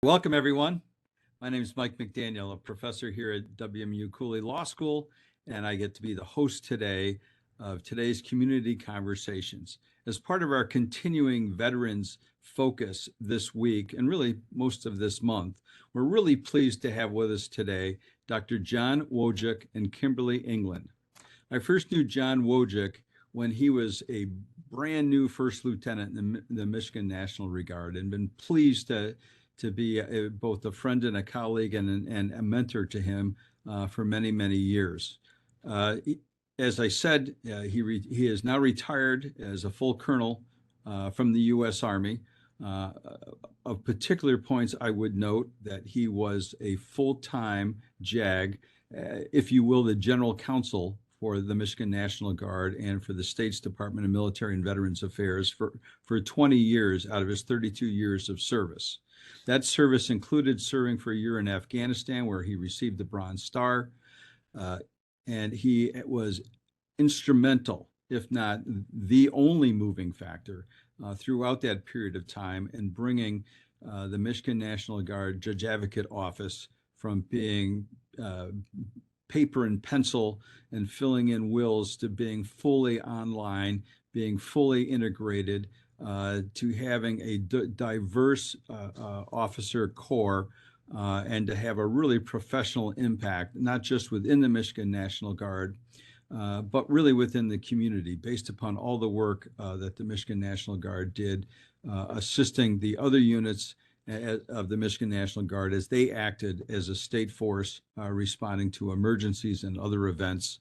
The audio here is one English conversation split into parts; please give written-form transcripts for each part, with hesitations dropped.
Welcome, everyone. My name is Mike McDaniel, a professor here at WMU Cooley Law School, and I get to be the host today of today's Community Conversations. As part of our continuing veterans focus this week, and really most of this month, we're really pleased to have with us today Dr. John Wojcik and Kimberlie England. I first knew John Wojcik when he was a brand new first lieutenant in the Michigan National Guard, and been pleased to be both a friend and a colleague and a mentor to him for many, many years. As I said, he is now retired as a full colonel from the U.S. Army. Of particular points, I would note that he was a full-time JAG, if you will, the general counsel for the Michigan National Guard and for the state's Department of Military and Veterans Affairs for 20 years out of his 32 years of service. That service included serving for a year in Afghanistan, where he received the Bronze Star, and he was instrumental, if not the only moving factor, throughout that period of time in bringing the Michigan National Guard Judge Advocate Office from being paper and pencil and filling in wills to being fully online, being fully integrated, to having a diverse officer corps, and to have a really professional impact, not just within the Michigan National Guard, but really within the community, based upon all the work that the Michigan National Guard did, assisting the other units of the Michigan National Guard as they acted as a state force responding to emergencies and other events.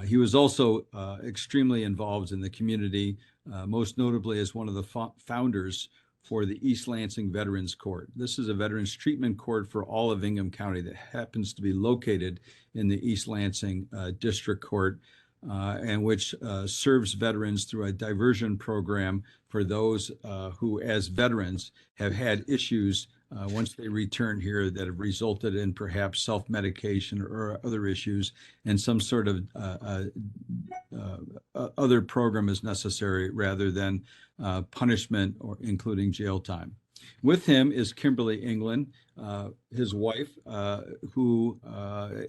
He was also extremely involved in the community, most notably as one of the founders for the East Lansing Veterans Court. This is a veterans treatment court for all of Ingham County that happens to be located in the East Lansing District Court, and which serves veterans through a diversion program for those who, as veterans, have had issues once they return here that have resulted in perhaps self-medication or other issues, and some sort of other program is necessary rather than punishment, or including jail time. With him is Kimberlie England, his wife, who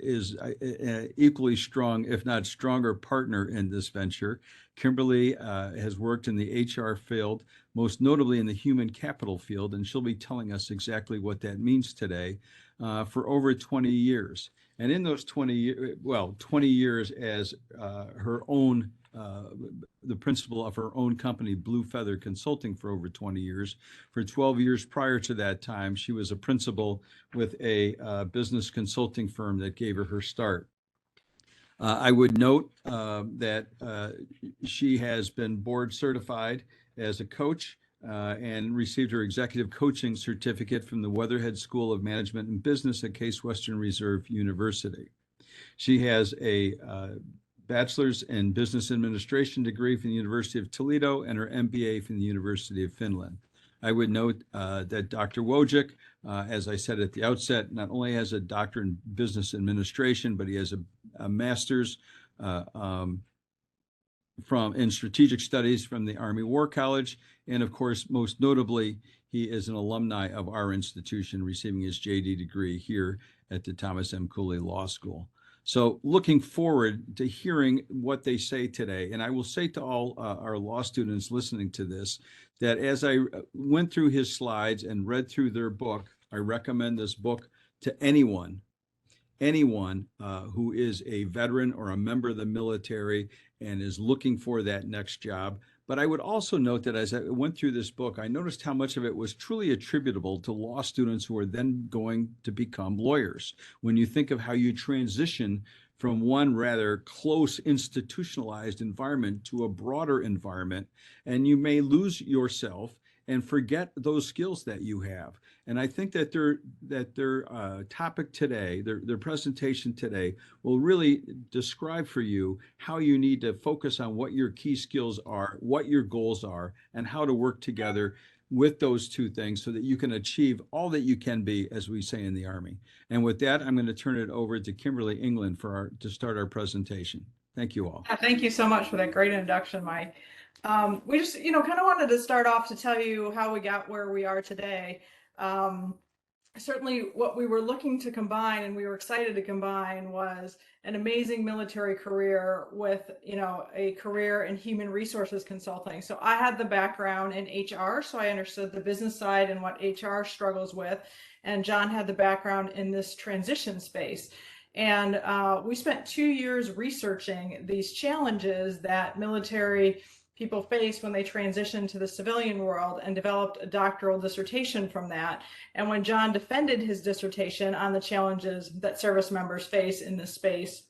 is an equally strong, if not stronger, partner in this venture. Kimberlie has worked in the HR field, most notably in the human capital field, and she'll be telling us exactly what that means today, for over 20 years. And in those 20 years as her own, the principal of her own company, Blue Feather Consulting, for over 20 years. For 12 years prior to that time, she was a principal with a business consulting firm that gave her start. I would note that she has been board certified as a coach and received her executive coaching certificate from the Weatherhead School of Management and Business at Case Western Reserve University. She has a bachelor's in business administration degree from the University of Toledo and her MBA from the University of Finland. I would note that Dr. Wojcik, as I said at the outset, not only has a doctorate in business administration, but he has a master's in strategic studies from the Army War College. And of course, most notably, he is an alumni of our institution, receiving his JD degree here at the Thomas M. Cooley Law School. So looking forward to hearing what they say today. And I will say to all our law students listening to this, that as I went through his slides and read through their book, I recommend this book to anyone who is a veteran or a member of the military and is looking for that next job. But I would also note that as I went through this book, I noticed how much of it was truly attributable to law students who are then going to become lawyers. When you think of how you transition from one rather close institutionalized environment to a broader environment, and you may lose yourself and forget those skills that you have. And I think that their topic today, their presentation today, will really describe for you how you need to focus on what your key skills are, what your goals are, and how to work together with those two things so that you can achieve all that you can be, as we say in the Army. And with that, I'm going to turn it over to Kimberlie England to start our presentation. Thank you all. Thank you so much for that great introduction, Mike. We just, kind of wanted to start off to tell you how we got where we are today. certainly what we were looking to combine and we were excited to combine was an amazing military career with, a career in human resources consulting. So I had the background in HR, so I understood the business side and what HR struggles with. And John had the background in this transition space. And we spent 2 years researching these challenges that military people face when they transition to the civilian world, and developed a doctoral dissertation from that. And when John defended his dissertation on the challenges that service members face in this space,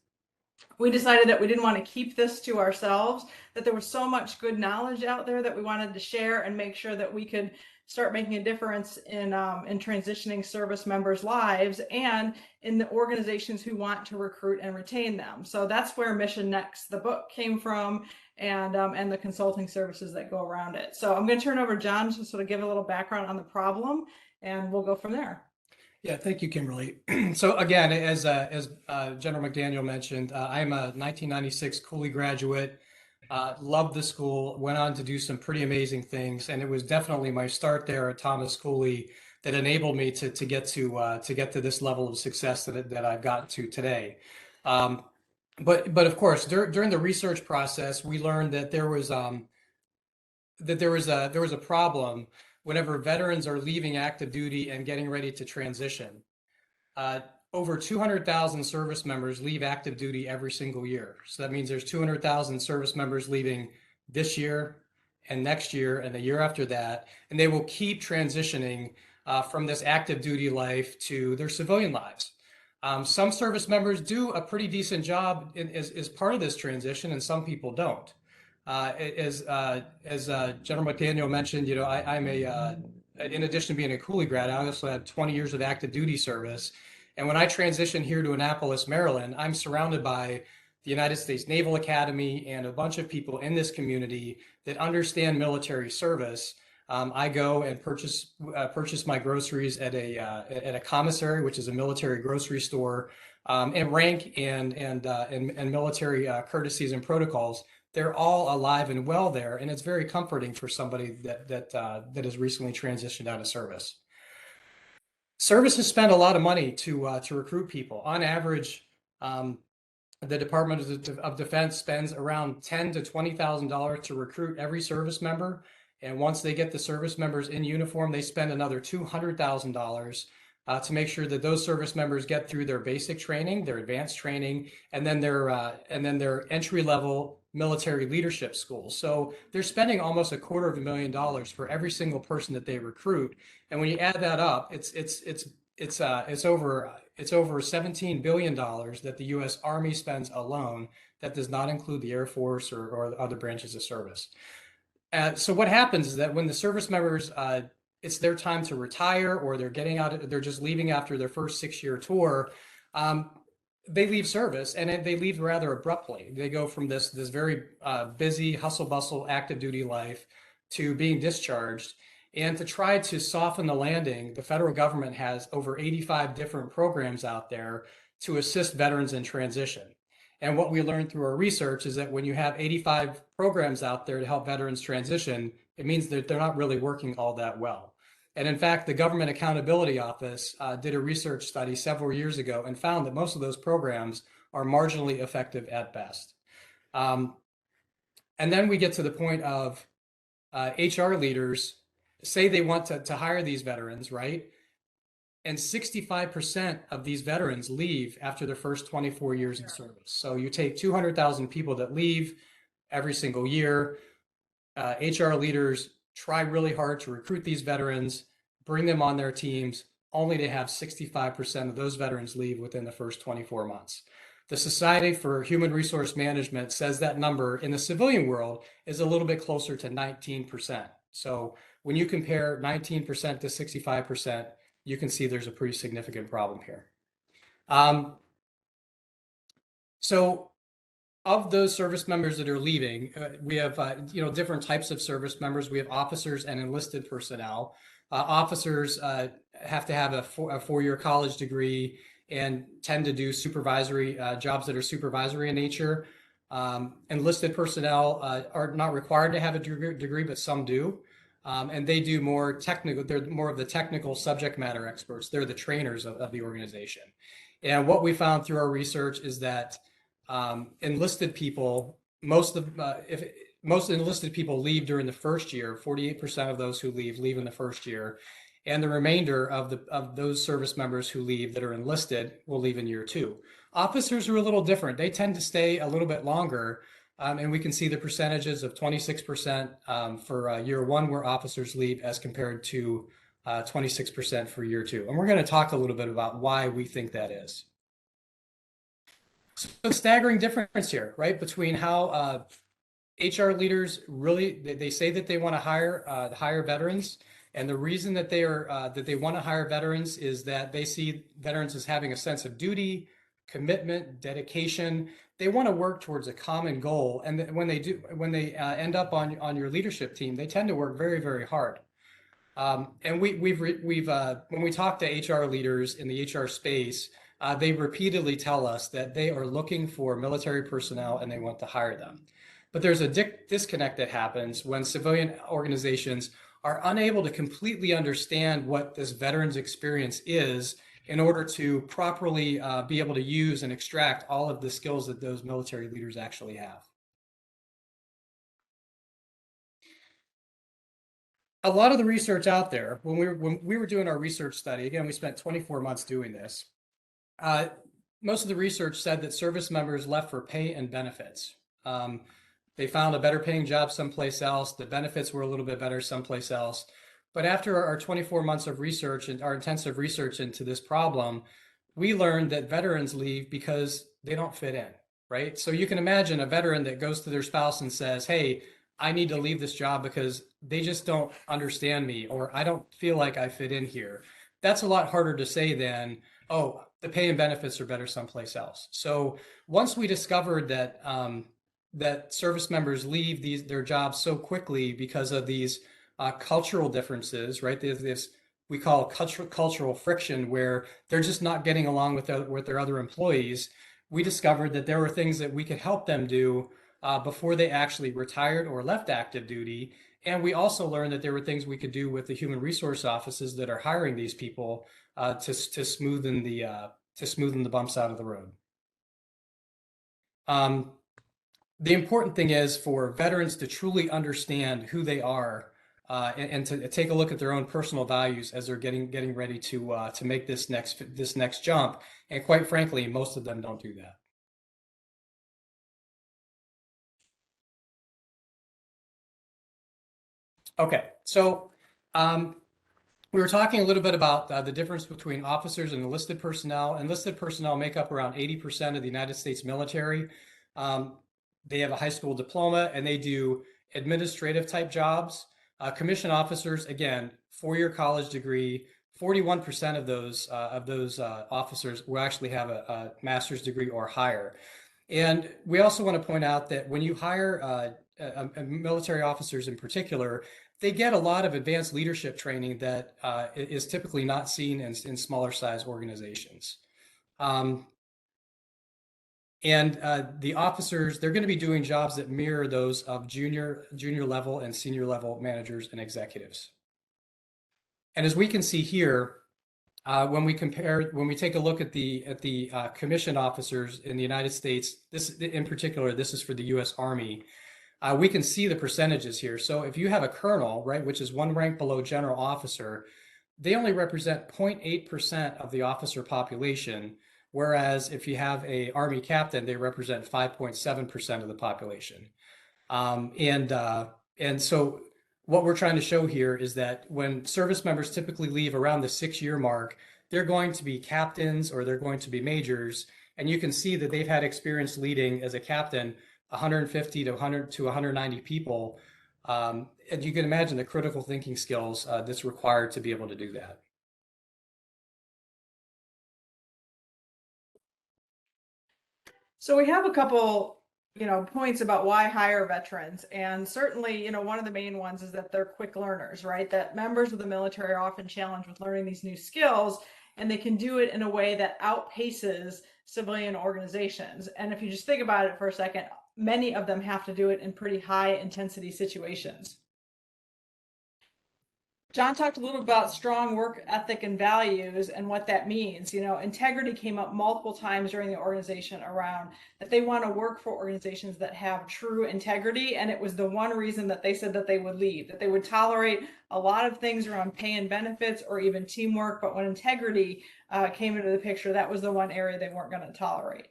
we decided that we didn't want to keep this to ourselves, that there was so much good knowledge out there that we wanted to share and make sure that we could start making a difference in transitioning service members' lives and in the organizations who want to recruit and retain them. So that's where Mission Next, the book, came from, and the consulting services that go around it. So I'm going to turn over to John to sort of give a little background on the problem, and we'll go from there. Yeah, thank you, Kimberlie. So again, as General McDaniel mentioned, I'm a 1996 Cooley graduate. Loved the school, went on to do some pretty amazing things, and it was definitely my start there at Thomas Cooley that enabled me to get to this level of success that I've gotten to today. But of course, during the research process, we learned that there was a problem whenever veterans are leaving active duty and getting ready to transition. Over 200,000 service members leave active duty every single year. So that means there's 200,000 service members leaving this year and next year and the year after that, and they will keep transitioning from this active duty life to their civilian lives. Some service members do a pretty decent job as part of this transition, and some people don't. As General McDaniel mentioned, in addition to being a Cooley grad, I also had 20 years of active duty service. And when I transitioned here to Annapolis, Maryland, I'm surrounded by the United States Naval Academy and a bunch of people in this community that understand military service. I go and purchase my groceries at a commissary, which is a military grocery store, and rank and military courtesies and protocols. They're all alive and well there, and it's very comforting for somebody that has recently transitioned out of service. Services spend a lot of money to recruit people. On average, the Department of Defense spends around $10,000 to $20,000 to recruit every service member. And once they get the service members in uniform, they spend another $200,000 to make sure that those service members get through their basic training, their advanced training, and then their entry-level military leadership schools. So they're spending almost $250,000 for every single person that they recruit. And when you add that up, it's over $17 billion that the U.S. Army spends alone. That does not include the Air Force or other branches of service. So what happens is that when the service members, it's their time to retire, or they're just leaving after their first 6-year tour, they leave service, and they leave rather abruptly. They go from this very busy hustle bustle active duty life to being discharged. And to try to soften the landing, the federal government has over 85 different programs out there to assist veterans in transition. And what we learned through our research is that when you have 85 programs out there to help veterans transition, it means that they're not really working all that well. And in fact, the Government Accountability Office did a research study several years ago and found that most of those programs are marginally effective at best. And then we get to the point of HR leaders say they want to hire these veterans, right? And 65% of these veterans leave after their first 24 years in service. So you take 200,000 people that leave every single year. HR leaders try really hard to recruit these veterans, bring them on their teams, only to have 65% of those veterans leave within the first 24 months. The Society for Human Resource Management says that number in the civilian world is a little bit closer to 19%. So when you compare 19% to 65%, you can see there's a pretty significant problem here. So of those service members that are leaving, we have different types of service members. We have officers and enlisted personnel. Officers have to have a 4-year college degree and tend to do supervisory jobs that are supervisory in nature. Enlisted personnel are not required to have a degree, but some do. And they do more technical, they're more of the technical subject matter experts. They're the trainers of the organization. And what we found through our research is that enlisted people, most enlisted people leave during the first year. 48% of those who leave in the first year. And the remainder of those service members who leave that are enlisted will leave in year 2. Officers are a little different. They tend to stay a little bit longer. And we can see the percentages of 26% for year 1 where officers leave as compared to 26% for year 2. And we're going to talk a little bit about why we think that is. So a staggering difference here, right, between how HR leaders really, they say that they want to hire veterans. And the reason that they want to hire veterans is that they see veterans as having a sense of duty, commitment, dedication. They want to work towards a common goal. And when they end up on your leadership team, they tend to work very, very hard. And when we talk to HR leaders in the HR space, they repeatedly tell us that they are looking for military personnel and they want to hire them. But there's a disconnect that happens when civilian organizations are unable to completely understand what this veterans experience is in order to properly be able to use and extract all of the skills that those military leaders actually have. A lot of the research out there, when we were doing our research study, again, we spent 24 months doing this. Most of the research said that service members left for pay and benefits. They found a better paying job someplace else. The benefits were a little bit better someplace else. But after our 24 months of research and our intensive research into this problem, we learned that veterans leave because they don't fit in, right? So you can imagine a veteran that goes to their spouse and says, hey, I need to leave this job because they just don't understand me, or I don't feel like I fit in here. That's a lot harder to say than, oh, the pay and benefits are better someplace else. So once we discovered that that service members leave their jobs so quickly because of these cultural differences, right? There's this we call cultural friction, where they're just not getting along with their other employees. We discovered that there were things that we could help them do before they actually retired or left active duty. And we also learned that there were things we could do with the human resource offices that are hiring these people to smoothen the bumps out of the road. The important thing is for veterans to truly understand who they are and to take a look at their own personal values as they're getting ready to make this next jump. And quite frankly, most of them don't do that. Okay, so we were talking a little bit about the difference between officers and enlisted personnel. Enlisted personnel make up around 80% of the United States military. They have a high school diploma and they do administrative type jobs. Commissioned officers, again, 4-year college degree. 41% of those officers will actually have a master's degree or higher. And we also want to point out that when you hire military officers in particular, they get a lot of advanced leadership training that is typically not seen in smaller size organizations. The officers, they're going to be doing jobs that mirror those of junior level and senior level managers and executives. And as we can see here, when we take a look at the commissioned officers in the United States, this in particular, this is for the U.S. Army. We can see the percentages here. So if you have a colonel, right, which is one rank below general officer, they only represent 0.8% of the officer population. Whereas if you have a Army captain, they represent 5.7% of the population. And so what we're trying to show here is that when service members typically leave around the 6-year mark, they're going to be captains or they're going to be majors. And you can see that they've had experience leading as a captain 150 to 100 to 190 people. And you can imagine the critical thinking skills that's required to be able to do that. So we have a couple, points about why hire veterans. And certainly, one of the main ones is that they're quick learners, right? That members of the military are often challenged with learning these new skills, and they can do it in a way that outpaces civilian organizations. And if you just think about it for a second, many of them have to do it in pretty high intensity situations. John talked a little about strong work ethic and values and what that means. Integrity came up multiple times during the organization around that they want to work for organizations that have true integrity. And it was the one reason that they said that they would leave, that they would tolerate a lot of things around pay and benefits or even teamwork. But when integrity came into the picture, that was the one area they weren't going to tolerate.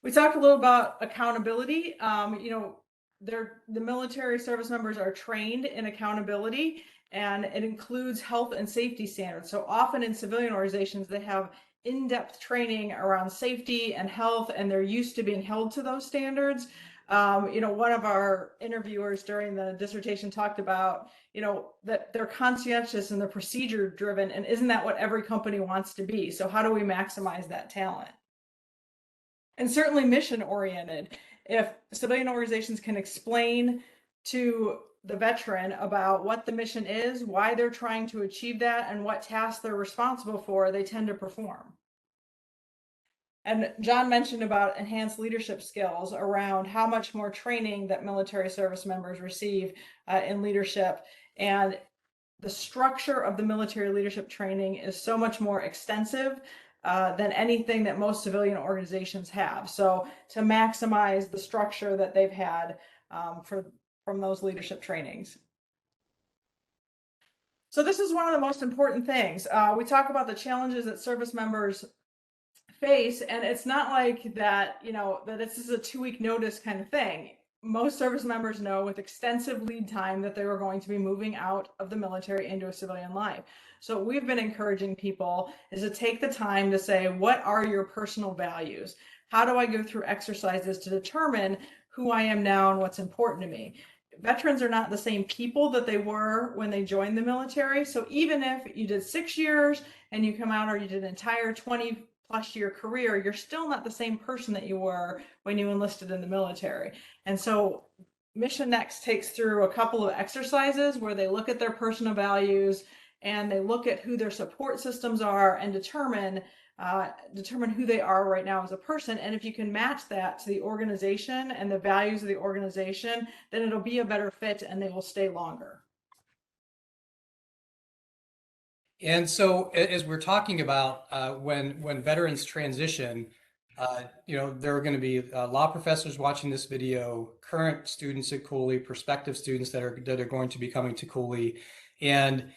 We talked a little about accountability. The military service members are trained in accountability, and it includes health and safety standards. So often in civilian organizations, they have in-depth training around safety and health, and they're used to being held to those standards. One of our interviewers during the dissertation talked about, that they're conscientious and they're procedure driven, and isn't that what every company wants to be? So how do we maximize that talent? And certainly mission oriented. If civilian organizations can explain to the veteran about what the mission is, why they're trying to achieve that, and what tasks they're responsible for, they tend to perform. And John mentioned about enhanced leadership skills around how much more training that military service members receive in leadership. And the structure of the military leadership training is so much more extensive than anything that most civilian organizations have. So to maximize the structure that they've had from those leadership trainings. So this is one of the most important things. We talk about the challenges that service members face, and it's not like that, that this is a 2-week notice kind of thing. Most service members know with extensive lead time that they were going to be moving out of the military into a civilian life. So what we've been encouraging people is to take the time to say, what are your personal values? How do I go through exercises to determine who I am now and what's important to me? Veterans are not the same people that they were when they joined the military. So even if you did 6 years and you come out, or you did an entire 20+ year career, you're still not the same person that you were when you enlisted in the military. And so Mission Next takes through a couple of exercises where they look at their personal values and they look at who their support systems are and determine who they are right now as a person. And if you can match that to the organization and the values of the organization, then it'll be a better fit and they will stay longer. And so as we're talking about when veterans transition, there are going to be law professors watching this video, current students at Cooley, prospective students that are going to be coming to Cooley. And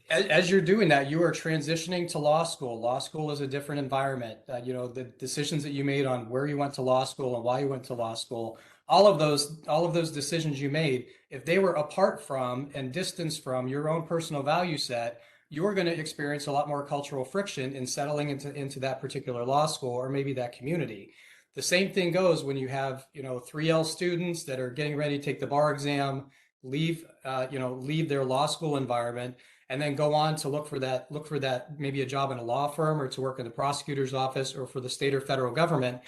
as you're doing that, you are transitioning to law school. Law school is a different environment. The decisions that you made on where you went to law school and why you went to law school, all of those decisions you made, if they were apart from and distanced from your own personal value set, you're going to experience a lot more cultural friction in settling into that particular law school or maybe that community. The same thing goes when you have 3L students that are getting ready to take the bar exam, leave their law school environment, and then go on to look for that maybe a job in a law firm or to work in the prosecutor's office or for the state or federal government.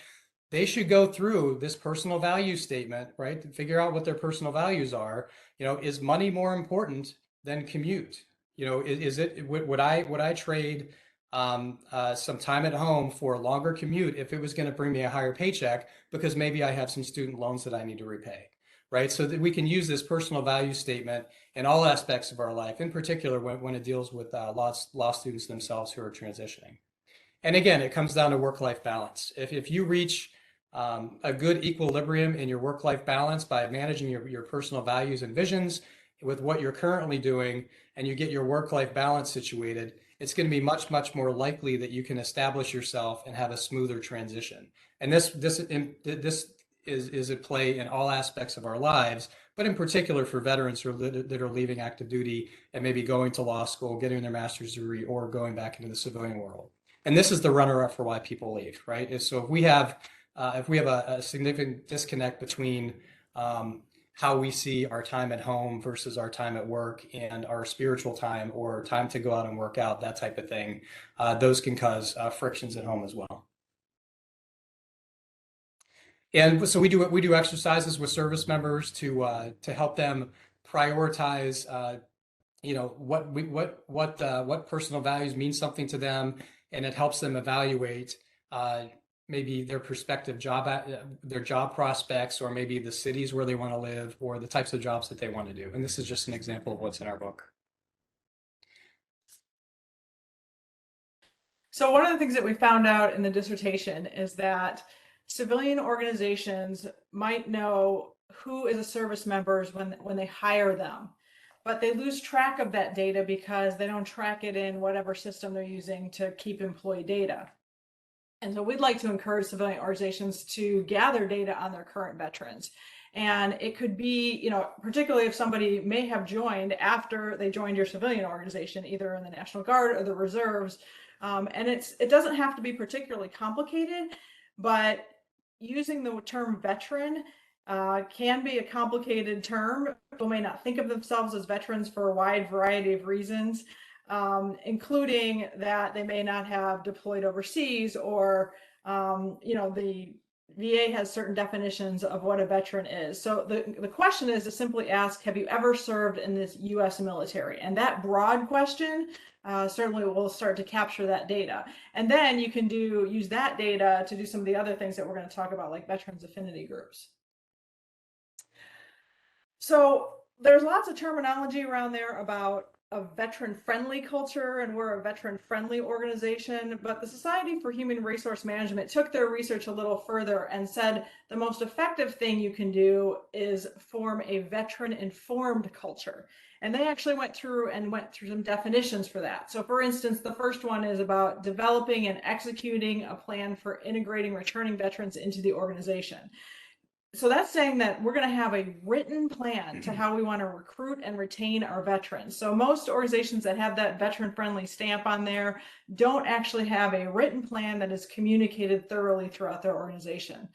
They should go through this personal value statement, right, to figure out what their personal values are. Is money more important than commute? Would I trade some time at home for a longer commute if it was going to bring me a higher paycheck because maybe I have some student loans that I need to repay, right? So that we can use this personal value statement in all aspects of our life, in particular when it deals with law students themselves who are transitioning. And again, it comes down to work-life balance. If you reach a good equilibrium in your work-life balance by managing your personal values and visions with what you're currently doing, and you get your work-life balance situated, it's going to be much, much more likely that you can establish yourself and have a smoother transition. And this is at play in all aspects of our lives, but in particular for veterans that are leaving active duty and maybe going to law school, getting their master's degree, or going back into the civilian world. And this is the runner-up for why people leave, right? So if we have a significant disconnect between how we see our time at home versus our time at work and our spiritual time or time to go out and work out, that type of thing, those can cause frictions at home as well. And so we do exercises with service members to help them prioritize, what personal values mean something to them, and it helps them evaluate maybe their prospective their job prospects, or maybe the cities where they want to live, or the types of jobs that they want to do. And this is just an example of what's in our book. So one of the things that we found out in the dissertation is that civilian organizations might know who is a service member when they hire them, but they lose track of that data because they don't track it in whatever system they're using to keep employee data. And so we'd like to encourage civilian organizations to gather data on their current veterans. And it could be, particularly if somebody may have joined after they joined your civilian organization, either in the National Guard or the reserves. And it doesn't have to be particularly complicated, but using the term veteran can be a complicated term. People may not think of themselves as veterans for a wide variety of reasons, including that they may not have deployed overseas, or the VA has certain definitions of what a veteran is. So the question is to simply ask, have you ever served in this U.S. military? And that broad question certainly will start to capture that data. And then you can use that data to do some of the other things that we're going to talk about, like veterans affinity groups. So there's lots of terminology around there about a veteran-friendly culture, and we're a veteran-friendly organization, but the Society for Human Resource Management took their research a little further and said the most effective thing you can do is form a veteran-informed culture. And they actually went through some definitions for that. So for instance, the first one is about developing and executing a plan for integrating returning veterans into the organization. So that's saying that we're going to have a written plan to how we want to recruit and retain our veterans. So most organizations that have that veteran-friendly stamp on there don't actually have a written plan that is communicated thoroughly throughout their organization.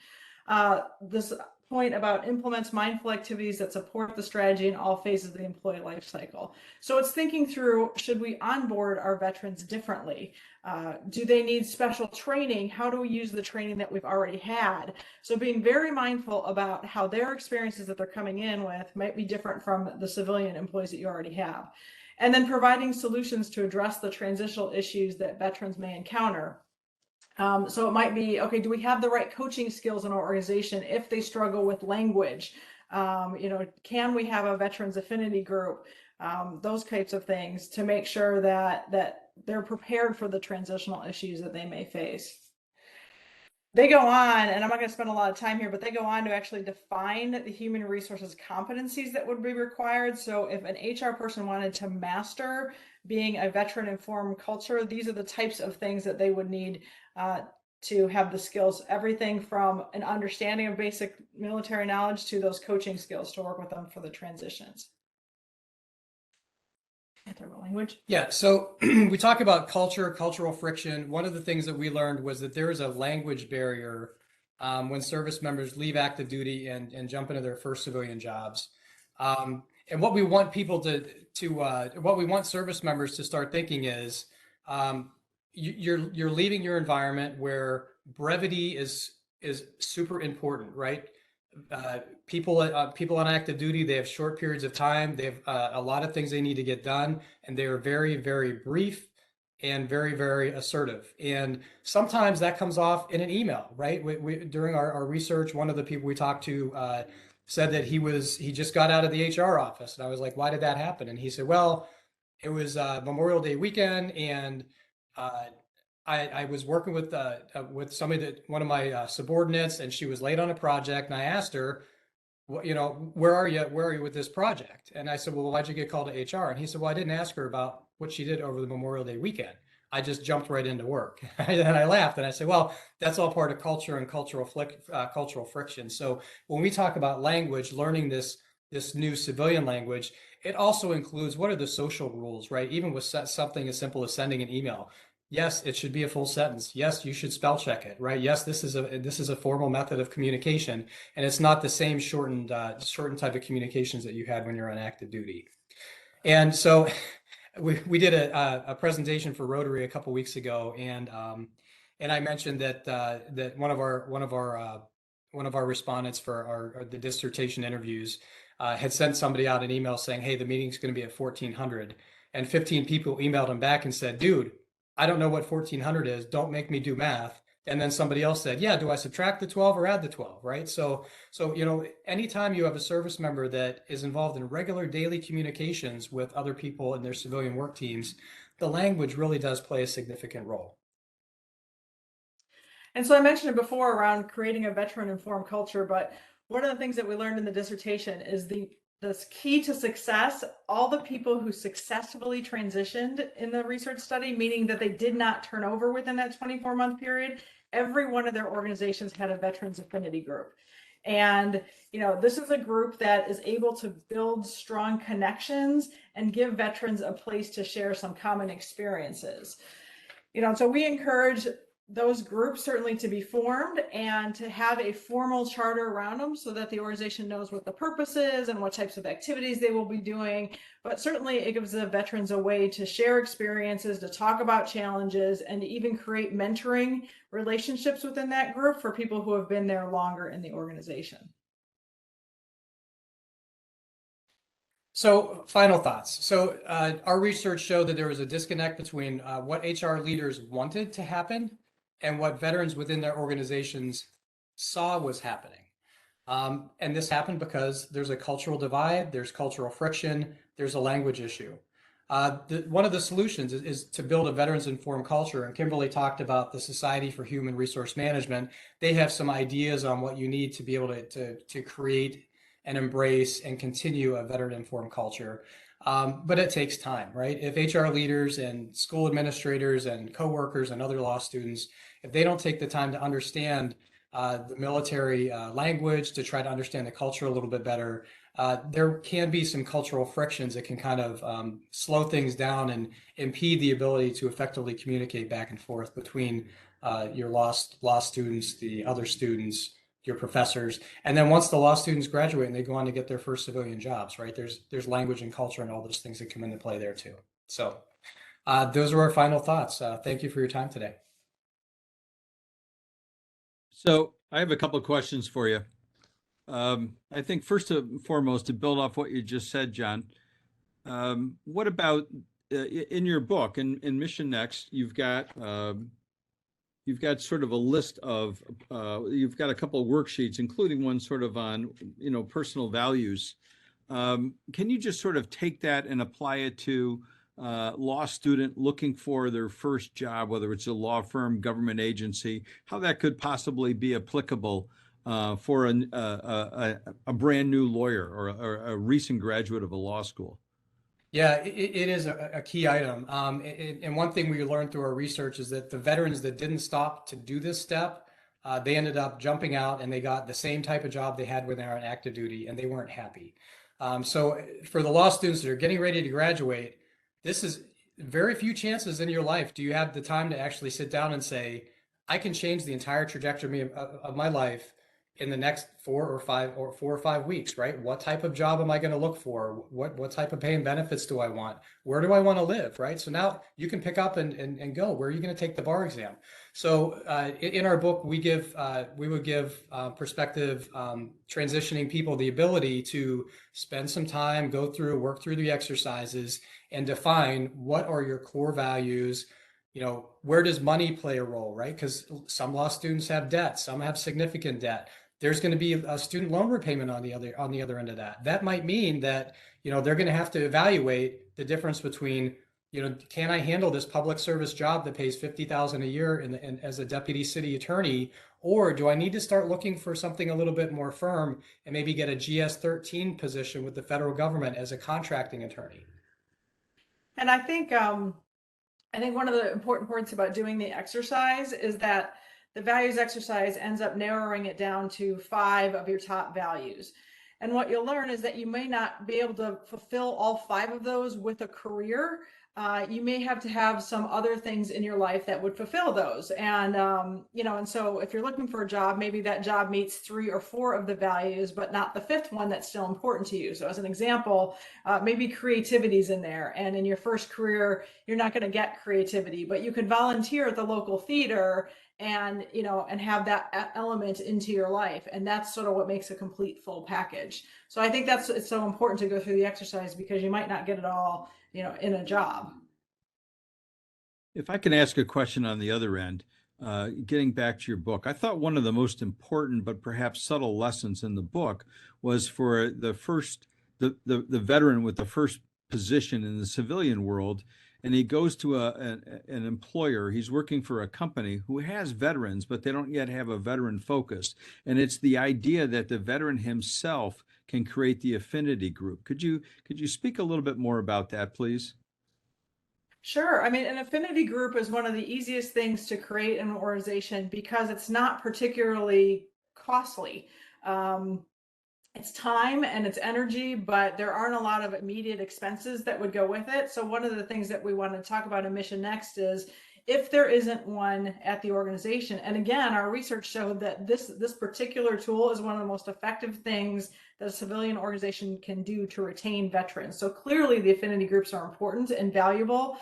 This point about implements mindful activities that support the strategy in all phases of the employee life cycle. So it's thinking through, should we onboard our veterans differently? Do they need special training? How do we use the training that we've already had? So being very mindful about how their experiences that they're coming in with might be different from the civilian employees that you already have. And then providing solutions to address the transitional issues that veterans may encounter. So it might be, okay, do we have the right coaching skills in our organization if they struggle with language? Can we have a veterans affinity group? Those types of things to make sure that they're prepared for the transitional issues that they may face. They go on, and I'm not going to spend a lot of time here, but they go on to actually define the human resources competencies that would be required. So if an HR person wanted to master being a veteran-informed culture, these are the types of things that they would need to have the skills, everything from an understanding of basic military knowledge to those coaching skills to work with them for the transitions. Language. Yeah, so we talk about cultural friction. One of the things that we learned was that there is a language barrier when service members leave active duty and jump into their first civilian jobs. And what we want people what we want service members to start thinking is, you're leaving your environment where brevity is super important, right? People on active duty, they have short periods of time. They have a lot of things they need to get done, and they are very, very brief and very, very assertive. And sometimes that comes off in an email, right? During our research, one of the people we talked to said that he just got out of the HR office, and I was like, why did that happen? And he said, well, it was Memorial Day weekend, and I was working with somebody one of my subordinates, and she was late on a project, and I asked her, where are you with this project? And I said, well, why'd you get called to HR? And he said, well, I didn't ask her about what she did over the Memorial Day weekend. I just jumped right into work. And I laughed, and I said, well, that's all part of culture and cultural friction. So when we talk about language, learning this new civilian language, it also includes, what are the social rules, right? Even with something as simple as sending an email. Yes, it should be a full sentence. Yes, you should spell check it, right? Yes, this is a formal method of communication, and it's not the same shortened type of communications that you had when you're on active duty. And so we did a presentation for Rotary a couple weeks ago, and I mentioned that one of our respondents for the dissertation interviews had sent somebody out an email saying, hey, the meeting's going to be at 1400, and 15 people emailed him back and said, dude, I don't know what 1400 is. Don't make me do math. And then somebody else said, yeah, do I subtract the 12 or add the 12, right? So, anytime you have a service member that is involved in regular daily communications with other people in their civilian work teams, the language really does play a significant role. And so I mentioned it before around creating a veteran-informed culture, but one of the things that we learned in the dissertation is the key to success. All the people who successfully transitioned in the research study, meaning that they did not turn over within that 24-month period, every one of their organizations had a veterans affinity group. And this is a group that is able to build strong connections and give veterans a place to share some common experiences. So we encourage those groups certainly to be formed and to have a formal charter around them so that the organization knows what the purpose is and what types of activities they will be doing. But certainly it gives the veterans a way to share experiences, to talk about challenges, and to even create mentoring relationships within that group for people who have been there longer in the organization. So, final thoughts. So, our research showed that there was a disconnect between what HR leaders wanted to happen and what veterans within their organizations saw was happening. And this happened because there's a cultural divide, there's cultural friction, there's a language issue. One of the solutions is to build a veterans-informed culture. And Kimberlie talked about the Society for Human Resource Management. They have some ideas on what you need to be able to create and embrace and continue a veteran-informed culture. But it takes time, right? If HR leaders and school administrators and coworkers and other law students, if they don't take the time to understand the military language, to try to understand the culture a little bit better, there can be some cultural frictions that can kind of slow things down and impede the ability to effectively communicate back and forth between your law students, the other students, your professors. And then once the law students graduate and they go on to get their first civilian jobs, right? There's language and culture and all those things that come into play there too. So those are our final thoughts. Thank you for your time today. So I have a couple of questions for you. I think first and foremost, to build off what you just said, John, what about in your book, in Mission Next, you've got sort of a list of, you've got a couple of worksheets, including one sort of on, personal values. Can you just sort of take that and apply it to law student looking for their first job, whether it's a law firm, government agency, how that could possibly be applicable for a brand new lawyer or a recent graduate of a law school? Yeah, it is a key item. And one thing we learned through our research is that the veterans that didn't stop to do this step, they ended up jumping out and they got the same type of job they had when they were on active duty and they weren't happy. So for the law students that are getting ready to graduate, this is very few chances in your life do you have the time to actually sit down and say, I can change the entire trajectory of my life in the next 4 or 5 weeks, right? What type of job am I going to look for? What type of pay and benefits do I want? Where do I want to live, right? So now you can pick up and go. Where are you going to take the bar exam? So in our book, we would give prospective transitioning people the ability to spend some time, work through the exercises, and define what are your core values. Where does money play a role, right? Because some law students have debt, some have significant debt. There's going to be a student loan repayment on the other end of that. That might mean that, they're going to have to evaluate the difference between, can I handle this public service job that pays $50,000 a year as a deputy city attorney, or do I need to start looking for something a little bit more firm and maybe get a GS-13 position with the federal government as a contracting attorney? And I think one of the important points about doing the exercise is that the values exercise ends up narrowing it down to 5 of your top values. And what you'll learn is that you may not be able to fulfill all 5 of those with a career. You may have to have some other things in your life that would fulfill those. And, and so if you're looking for a job, maybe that job meets 3 or 4 of the values, but not the 5th one that's still important to you. So as an example, maybe creativity's in there. And in your first career, you're not going to get creativity, but you could volunteer at the local theater and have that element into your life. And that's sort of what makes a complete full package. So I think it's so important to go through the exercise because you might not get it all, in a job. If I can ask a question on the other end, getting back to your book, I thought one of the most important but perhaps subtle lessons in the book was for the veteran with the first position in the civilian world, and he goes to an employer. He's working for a company who has veterans, but they don't yet have a veteran focus. And it's the idea that the veteran himself can create the affinity group. Could you speak a little bit more about that, please? Sure. I mean, an affinity group is one of the easiest things to create in an organization because it's not particularly costly. Um, it's time and it's energy, but there aren't a lot of immediate expenses that would go with it. So one of the things that we want to talk about in Mission Next is if there isn't one at the organization. And again, our research showed that this particular tool is one of the most effective things that a civilian organization can do to retain veterans. So clearly the affinity groups are important and valuable.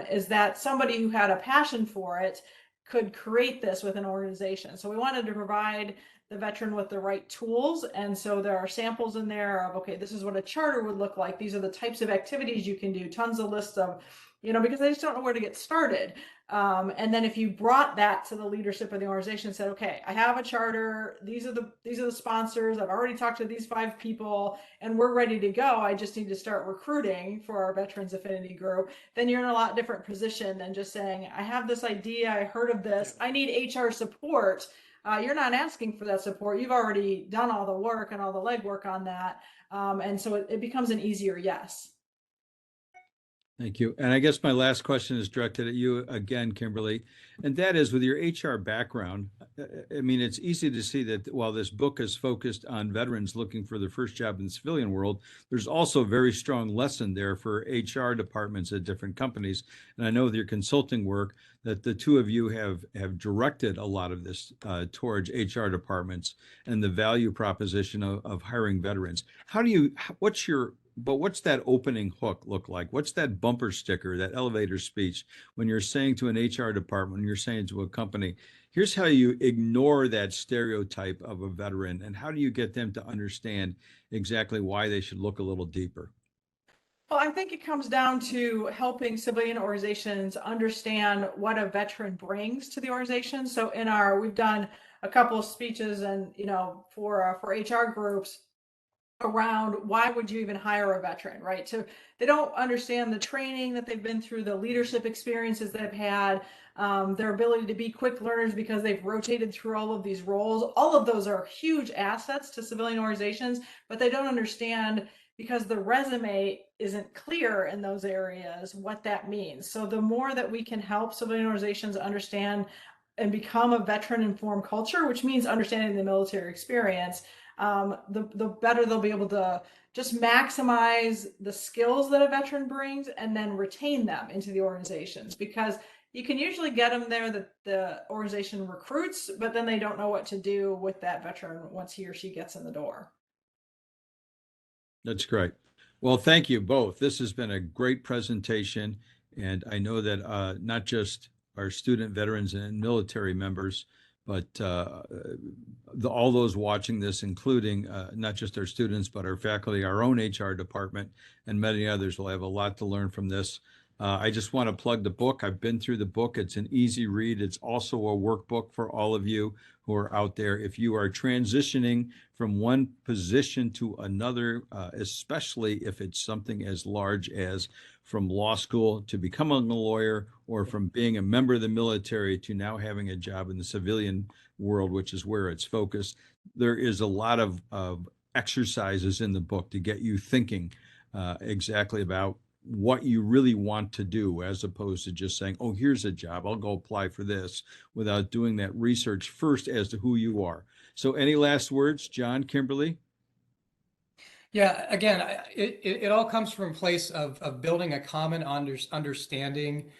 Is that somebody who had a passion for it could create this with an organization. So we wanted to provide the veteran with the right tools. And so there are samples in there of, okay, this is what a charter would look like. These are the types of activities you can do, tons of lists of, because they just don't know where to get started. And then if you brought that to the leadership of the organization and said, okay, I have a charter, these are the sponsors, I've already talked to these 5 people and we're ready to go. I just need to start recruiting for our Veterans Affinity Group. Then you're in a lot different position than just saying, I have this idea, I heard of this, I need HR support. You're not asking for that support. You've already done all the work and all the legwork on that. And so it becomes an easier yes. Thank you. And I guess my last question is directed at you again, Kimberlie, and that is with your HR background. I mean, it's easy to see that while this book is focused on veterans looking for their first job in the civilian world, there's also a very strong lesson there for HR departments at different companies. And I know with your consulting work that the two of you have directed a lot of this towards HR departments and the value proposition of hiring veterans. What's that opening hook look like? What's that bumper sticker, that elevator speech when you're saying to an HR department, when you're saying to a company, here's how you ignore that stereotype of a veteran, and how do you get them to understand exactly why they should look a little deeper? Well, I think it comes down to helping civilian organizations understand what a veteran brings to the organization. So we've done a couple of speeches and, for HR groups around why would you even hire a veteran, right? So they don't understand the training that they've been through, the leadership experiences they've had, their ability to be quick learners because they've rotated through all of these roles. All of those are huge assets to civilian organizations, but they don't understand because the resume isn't clear in those areas what that means. So the more that we can help civilian organizations understand and become a veteran informed culture, which means understanding the military experience, the better they'll be able to just maximize the skills that a veteran brings and then retain them into the organizations, because you can usually get them there that the organization recruits, but then they don't know what to do with that veteran once he or she gets in the door. That's great. Well, thank you both. This has been a great presentation, and I know that not just our student veterans and military members, but all those watching this, including not just our students, but our faculty, our own HR department, and many others will have a lot to learn from this. I just want to plug the book. I've been through the book. It's an easy read. It's also a workbook for all of you who are out there. If you are transitioning from one position to another, especially if it's something as large as from law school to becoming a lawyer, or from being a member of the military to now having a job in the civilian world, which is where it's focused, there is a lot of exercises in the book to get you thinking exactly about what you really want to do, as opposed to just saying, oh, here's a job, I'll go apply for this, without doing that research first as to who you are. So any last words, John, Kimberlie? Yeah, again, it all comes from a place of building a common understanding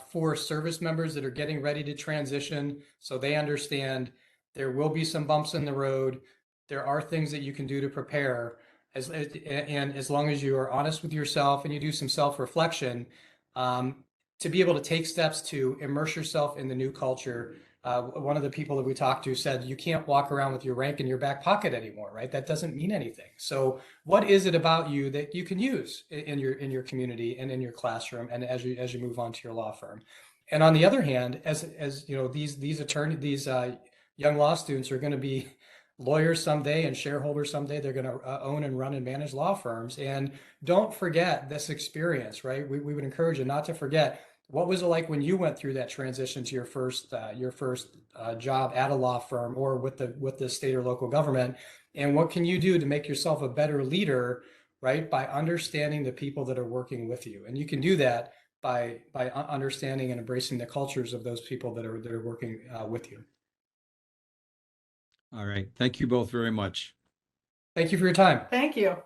for service members that are getting ready to transition, so they understand there will be some bumps in the road. There are things that you can do to prepare, and as long as you are honest with yourself and you do some self-reflection, to be able to take steps to immerse yourself in the new culture. One of the people that we talked to said, you can't walk around with your rank in your back pocket anymore, right? That doesn't mean anything. So what is it about you that you can use in your community and in your classroom and as you move on to your law firm? And on the other hand, as you know, these young law students are going to be lawyers someday and shareholders someday. They're going to own and run and manage law firms. And don't forget this experience, right? We would encourage you not to forget, what was it like when you went through that transition to your first job at a law firm or with the state or local government? And what can you do to make yourself a better leader, right? By understanding the people that are working with you. And you can do that by understanding and embracing the cultures of those people that are working with you. All right. Thank you both very much. Thank you for your time. Thank you.